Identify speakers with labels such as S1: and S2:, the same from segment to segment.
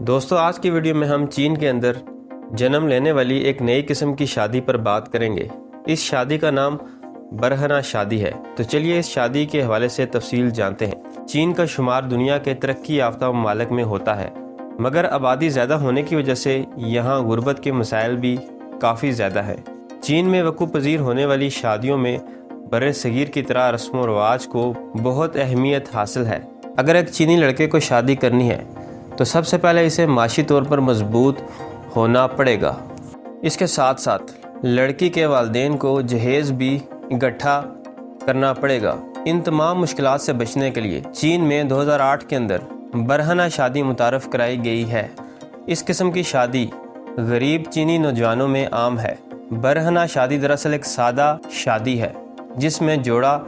S1: دوستو آج کی ویڈیو میں ہم چین کے اندر جنم لینے والی ایک نئی قسم کی شادی پر بات کریں گے۔ اس شادی کا نام برہنہ شادی ہے۔ تو چلیے اس شادی کے حوالے سے تفصیل جانتے ہیں۔ چین کا شمار دنیا کے ترقی یافتہ ممالک میں ہوتا ہے، مگر آبادی زیادہ ہونے کی وجہ سے یہاں غربت کے مسائل بھی کافی زیادہ ہیں۔ چین میں وقوع پذیر ہونے والی شادیوں میں بر صغیر کی طرح رسم و رواج کو بہت اہمیت حاصل ہے۔ اگر ایک چینی لڑکے کو شادی کرنی ہے تو سب سے پہلے اسے معاشی طور پر مضبوط ہونا پڑے گا۔ اس کے ساتھ ساتھ لڑکی کے والدین کو جہیز بھی اکٹھا کرنا پڑے گا۔ ان تمام مشکلات سے بچنے کے لیے چین میں 2008 کے اندر برہنہ شادی متعارف کرائی گئی ہے۔ اس قسم کی شادی غریب چینی نوجوانوں میں عام ہے۔ برہنہ شادی دراصل ایک سادہ شادی ہے جس میں جوڑا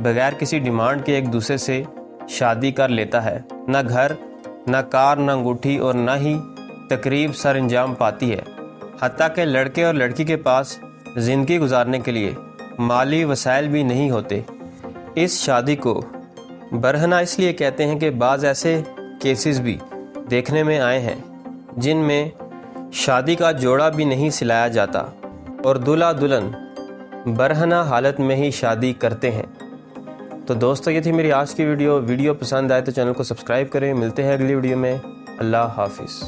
S1: بغیر کسی ڈیمانڈ کے ایک دوسرے سے شادی کر لیتا ہے۔ نہ گھر، نہ کار، نہ انگوٹھی اور نہ ہی تقریب سر انجام پاتی ہے۔ حتیٰ کہ لڑکے اور لڑکی کے پاس زندگی گزارنے کے لیے مالی وسائل بھی نہیں ہوتے۔ اس شادی کو برہنہ اس لیے کہتے ہیں کہ بعض ایسے کیسز بھی دیکھنے میں آئے ہیں جن میں شادی کا جوڑا بھی نہیں سلایا جاتا اور دلہا دلہن برہنہ حالت میں ہی شادی کرتے ہیں۔ تو دوستو یہ تھی میری آج کی ویڈیو پسند آئے تو چینل کو سبسکرائب کریں۔ ملتے ہیں اگلی ویڈیو میں۔ اللہ حافظ۔